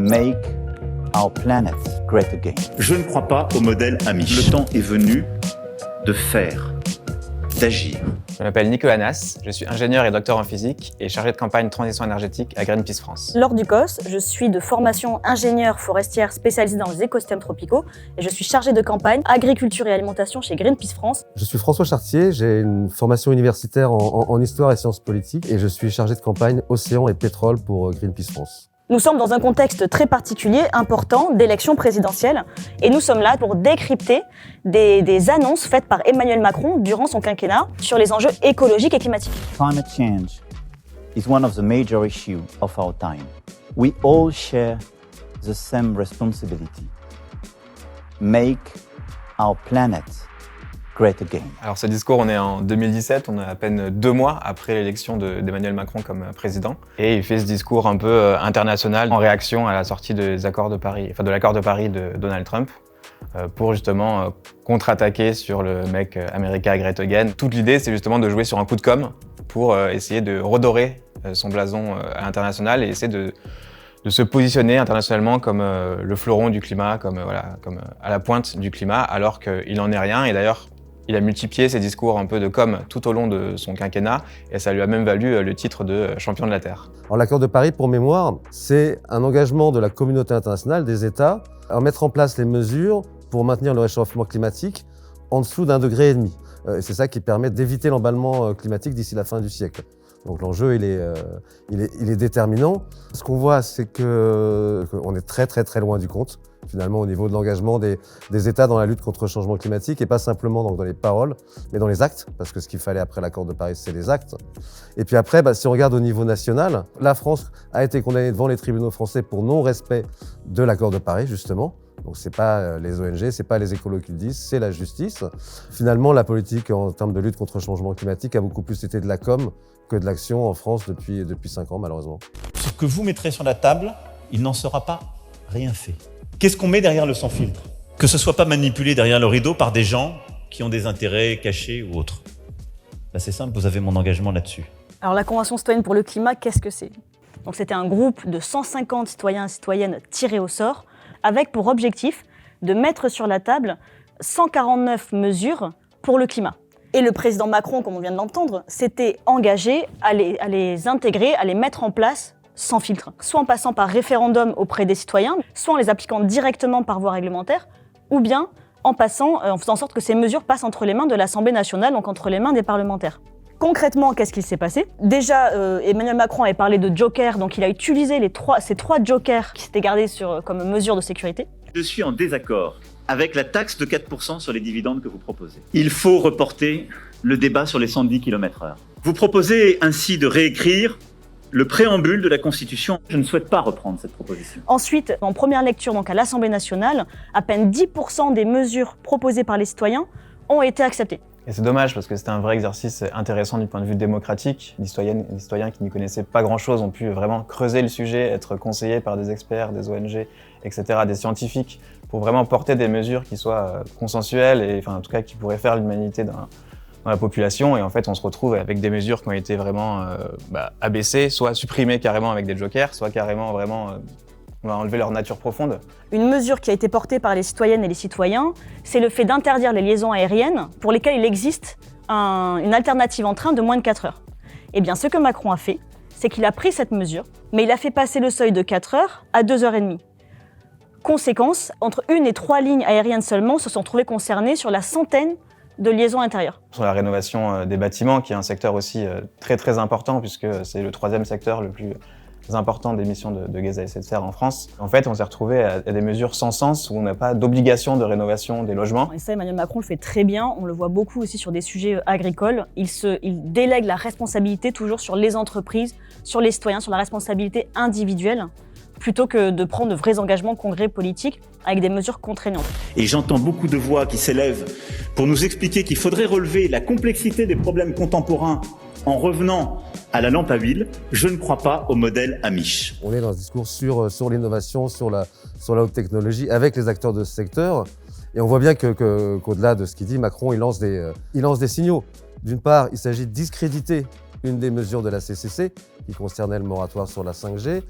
make our planet great again. Je ne crois pas au modèle Amish. Le temps est venu de faire, d'agir. Je m'appelle Nicolas Nas, je suis ingénieur et docteur en physique et chargé de campagne transition énergétique à Greenpeace France. Laure Ducos, je suis de formation ingénieure forestière spécialisée dans les écosystèmes tropicaux et je suis chargée de campagne agriculture et alimentation chez Greenpeace France. Je suis François Chartier, j'ai une formation universitaire en histoire et sciences politiques et je suis chargé de campagne océan et pétrole pour Greenpeace France. Nous sommes dans un contexte très particulier, important, d'élection présidentielle, et nous sommes là pour décrypter des annonces faites par Emmanuel Macron durant son quinquennat sur les enjeux écologiques et climatiques. Climate change is one of the major issues of our time. We all share the same responsibility. Make our planet great again. Alors ce discours, on est en 2017, on est à peine 2 mois après l'élection d'Emmanuel Macron comme président. Et il fait ce discours un peu international en réaction à la sortie des accords de Paris, enfin de l'accord de Paris de Donald Trump, pour justement contre-attaquer sur le Make America Great Again. Toute l'idée, c'est justement de jouer sur un coup de com' pour essayer de redorer son blason à l'international et essayer de se positionner internationalement comme le fleuron du climat, comme à la pointe du climat, alors qu'il n'en est rien. Et d'ailleurs, il a multiplié ses discours un peu de com' tout au long de son quinquennat et ça lui a même valu le titre de champion de la Terre. Alors, l'accord de Paris, pour mémoire, c'est un engagement de la communauté internationale, des États, à mettre en place les mesures pour maintenir le réchauffement climatique en dessous d'1,5 degré. Et c'est ça qui permet d'éviter l'emballement climatique d'ici la fin du siècle. Donc l'enjeu, il est déterminant. Ce qu'on voit, c'est qu'on est très loin du compte, finalement, au niveau de l'engagement des États dans la lutte contre le changement climatique, et pas simplement dans les paroles, mais dans les actes, parce que ce qu'il fallait après l'accord de Paris, c'est les actes. Et puis après, si on regarde au niveau national, la France a été condamnée devant les tribunaux français pour non-respect de l'accord de Paris, justement. Donc c'est pas les ONG, c'est pas les écolos qui le disent, c'est la justice. Finalement, la politique en termes de lutte contre le changement climatique a beaucoup plus été de la com' que de l'action en France depuis 5 ans, malheureusement. Ce que vous mettrez sur la table, il n'en sera pas rien fait. Qu'est-ce qu'on met derrière le sans-filtre ? Que ce soit pas manipulé derrière le rideau par des gens qui ont des intérêts cachés ou autres. Là, c'est simple, vous avez mon engagement là-dessus. Alors la Convention citoyenne pour le climat, qu'est-ce que c'est ? Donc c'était un groupe de 150 citoyens et citoyennes tirés au sort, avec pour objectif de mettre sur la table 149 mesures pour le climat. Et le président Macron, comme on vient de l'entendre, s'était engagé à les intégrer, à les mettre en place sans filtre, soit en passant par référendum auprès des citoyens, soit en les appliquant directement par voie réglementaire, ou bien en faisant en sorte que ces mesures passent entre les mains de l'Assemblée nationale, donc entre les mains des parlementaires. Concrètement, qu'est-ce qui s'est passé ? Déjà, Emmanuel Macron avait parlé de joker, donc il a utilisé ces trois jokers qui s'étaient gardés comme mesure de sécurité. Je suis en désaccord avec la taxe de 4% sur les dividendes que vous proposez. Il faut reporter le débat sur les 110 km/h. Vous proposez ainsi de réécrire le préambule de la Constitution. Je ne souhaite pas reprendre cette proposition. Ensuite, en première lecture, donc à l'Assemblée nationale, à peine 10% des mesures proposées par les citoyens ont été acceptées. Et c'est dommage parce que c'était un vrai exercice intéressant du point de vue démocratique. Les citoyens qui n'y connaissaient pas grand-chose ont pu vraiment creuser le sujet, être conseillés par des experts, des ONG, etc., des scientifiques, pour vraiment porter des mesures qui soient consensuelles et en tout cas qui pourraient faire l'humanité dans la population. Et en fait, on se retrouve avec des mesures qui ont été vraiment abaissées, soit supprimées carrément avec des jokers, soit carrément on va enlever leur nature profonde. Une mesure qui a été portée par les citoyennes et les citoyens, c'est le fait d'interdire les liaisons aériennes pour lesquelles il existe une alternative en train de moins de 4 heures. Eh bien, ce que Macron a fait, c'est qu'il a pris cette mesure, mais il a fait passer le seuil de 4 heures à 2h30. Conséquence, entre 1 et 3 lignes aériennes seulement se sont trouvées concernées sur la centaine de liaisons intérieures. Sur la rénovation des bâtiments, qui est un secteur aussi très important, puisque c'est le 3e secteur le plus important d'émissions de gaz à effet de serre en France. En fait, on s'est retrouvé à des mesures sans sens où on n'a pas d'obligation de rénovation des logements. Et ça, Emmanuel Macron le fait très bien. On le voit beaucoup aussi sur des sujets agricoles. Il délègue la responsabilité toujours sur les entreprises, sur les citoyens, sur la responsabilité individuelle, plutôt que de prendre de vrais engagements congrès politiques avec des mesures contraignantes. Et j'entends beaucoup de voix qui s'élèvent pour nous expliquer qu'il faudrait relever la complexité des problèmes contemporains en revenant à la lampe à huile. Je ne crois pas au modèle Amish. On est dans ce discours sur l'innovation, sur la haute technologie, avec les acteurs de ce secteur. Et on voit bien qu'au-delà de ce qu'il dit, Macron, il lance des signaux. D'une part, il s'agit de discréditer une des mesures de la CCC, qui concernait le moratoire sur la 5G.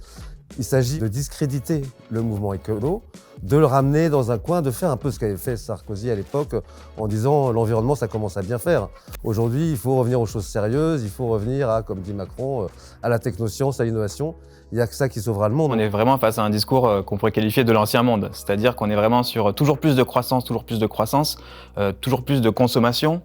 Il s'agit de discréditer le mouvement écolo, de le ramener dans un coin, de faire un peu ce qu'avait fait Sarkozy à l'époque en disant l'environnement ça commence à bien faire. Aujourd'hui, il faut revenir aux choses sérieuses, il faut revenir à, comme dit Macron, à la technoscience, à l'innovation. Il n'y a que ça qui sauvera le monde. On est vraiment face à un discours qu'on pourrait qualifier de l'ancien monde, c'est-à-dire qu'on est vraiment sur toujours plus de croissance, toujours plus de consommation,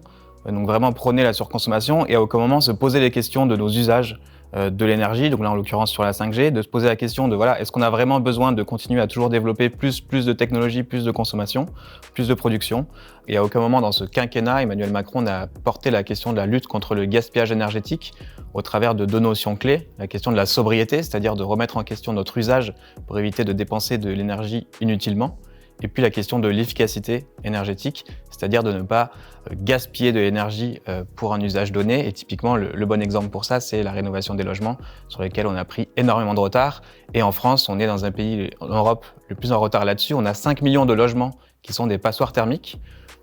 donc vraiment prôner la surconsommation et à aucun moment se poser les questions de nos usages de l'énergie, donc là en l'occurrence sur la 5G, de se poser la question de voilà, est-ce qu'on a vraiment besoin de continuer à toujours développer plus de technologie, plus de consommation, plus de production. Et à aucun moment dans ce quinquennat, Emmanuel Macron n'a porté la question de la lutte contre le gaspillage énergétique au travers de deux notions clés, la question de la sobriété, c'est-à-dire de remettre en question notre usage pour éviter de dépenser de l'énergie inutilement, et puis la question de l'efficacité énergétique, c'est-à-dire de ne pas gaspiller de l'énergie pour un usage donné. Et typiquement, le bon exemple pour ça, c'est la rénovation des logements, sur lesquels on a pris énormément de retard. Et en France, on est dans un pays en Europe le plus en retard là-dessus. On a 5 millions de logements qui sont des passoires thermiques.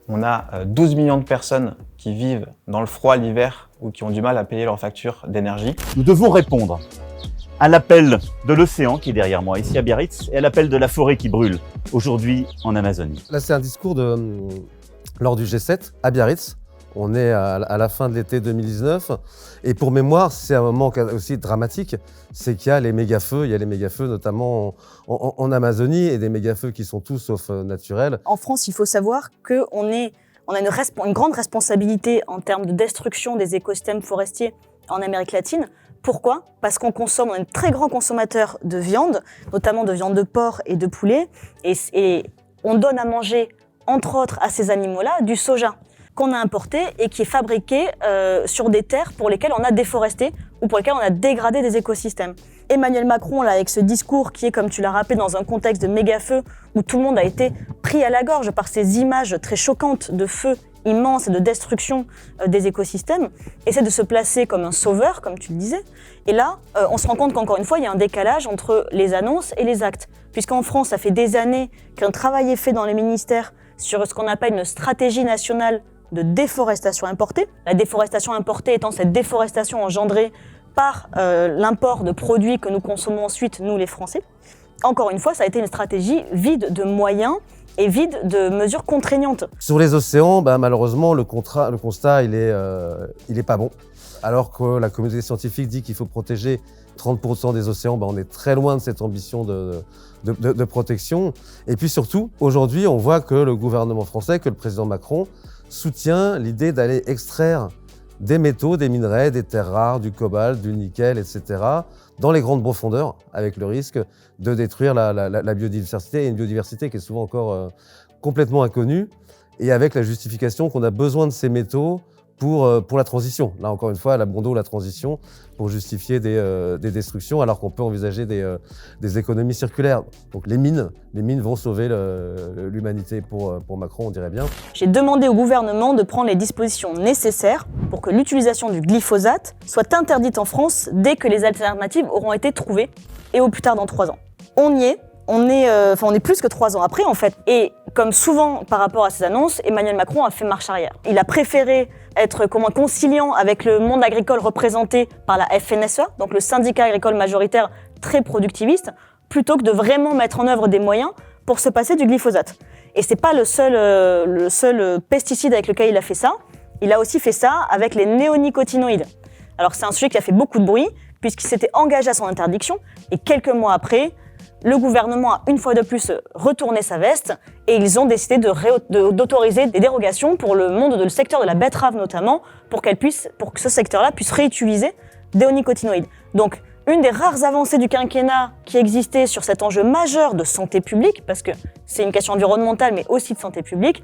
On a 12 millions de personnes qui vivent dans le froid l'hiver ou qui ont du mal à payer leurs factures d'énergie. Nous devons répondre à l'appel de l'océan qui est derrière moi, ici à Biarritz, et à l'appel de la forêt qui brûle, aujourd'hui en Amazonie. Là, c'est un discours lors du G7 à Biarritz. On est à la fin de l'été 2019. Et pour mémoire, c'est un moment aussi dramatique, c'est qu'il y a les méga-feux. Il y a les méga-feux notamment en Amazonie et des méga-feux qui sont tous sauf naturels. En France, il faut savoir qu'on a une grande responsabilité en termes de destruction des écosystèmes forestiers en Amérique latine. Pourquoi ? Parce qu'on consomme, on est un très grand consommateur de viande, notamment de viande de porc et de poulet, et on donne à manger, entre autres, à ces animaux-là, du soja qu'on a importé et qui est fabriqué sur des terres pour lesquelles on a déforesté ou pour lesquelles on a dégradé des écosystèmes. Emmanuel Macron, là, avec ce discours qui est, comme tu l'as rappelé, dans un contexte de méga-feu où tout le monde a été pris à la gorge par ces images très choquantes de feux immense et de destruction des écosystèmes, essaie de se placer comme un sauveur, comme tu le disais. Et là, on se rend compte qu'encore une fois, il y a un décalage entre les annonces et les actes. Puisqu'en France, ça fait des années qu'un travail est fait dans les ministères sur ce qu'on appelle une stratégie nationale de déforestation importée. La déforestation importée étant cette déforestation engendrée par l'import de produits que nous consommons ensuite, nous les Français. Encore une fois, ça a été une stratégie vide de moyens et vide de mesures contraignantes. Sur les océans, malheureusement, le constat, il est pas bon. Alors que la communauté scientifique dit qu'il faut protéger 30% des océans, on est très loin de cette ambition de protection. Et puis surtout, aujourd'hui, on voit que le gouvernement français, que le président Macron, soutient l'idée d'aller extraire des métaux, des minerais, des terres rares, du cobalt, du nickel, etc., dans les grandes profondeurs, avec le risque de détruire la biodiversité, et une biodiversité qui est souvent encore complètement inconnue, et avec la justification qu'on a besoin de ces métaux pour la transition. Là, encore une fois, la bon dos, la transition, pour justifier des destructions, alors qu'on peut envisager des économies circulaires. Donc les mines vont sauver l'humanité pour Macron, on dirait bien. J'ai demandé au gouvernement de prendre les dispositions nécessaires pour que l'utilisation du glyphosate soit interdite en France dès que les alternatives auront été trouvées, et au plus tard dans 3 ans. On y est. On est plus que 3 ans après, en fait. Et comme souvent par rapport à ces annonces, Emmanuel Macron a fait marche arrière. Il a préféré être conciliant avec le monde agricole représenté par la FNSEA, donc le syndicat agricole majoritaire très productiviste, plutôt que de vraiment mettre en œuvre des moyens pour se passer du glyphosate. Et c'est pas le seul pesticide avec lequel il a fait ça. Il a aussi fait ça avec les néonicotinoïdes. Alors c'est un sujet qui a fait beaucoup de bruit, puisqu'il s'était engagé à son interdiction, et quelques mois après, le gouvernement a une fois de plus retourné sa veste et ils ont décidé d'autoriser des dérogations pour le monde le secteur de la betterave notamment, pour que ce secteur-là puisse réutiliser des néonicotinoïdes. Donc, une des rares avancées du quinquennat qui existait sur cet enjeu majeur de santé publique, parce que c'est une question environnementale mais aussi de santé publique,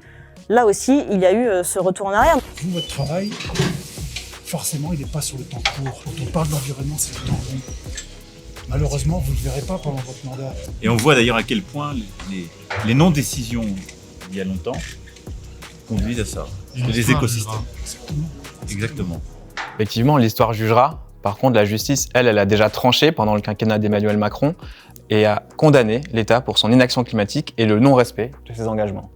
là aussi, il y a eu ce retour en arrière. Vous, votre travail, forcément, il n'est pas sur le temps court. Quand on parle d'environnement, c'est le temps long. Malheureusement, vous ne le verrez pas pendant votre mandat. Et on voit d'ailleurs à quel point les non-décisions il y a longtemps conduisent à ça. Les écosystèmes. Exactement. Effectivement, l'histoire jugera. Par contre, la justice, elle a déjà tranché pendant le quinquennat d'Emmanuel Macron et a condamné l'État pour son inaction climatique et le non-respect de ses engagements.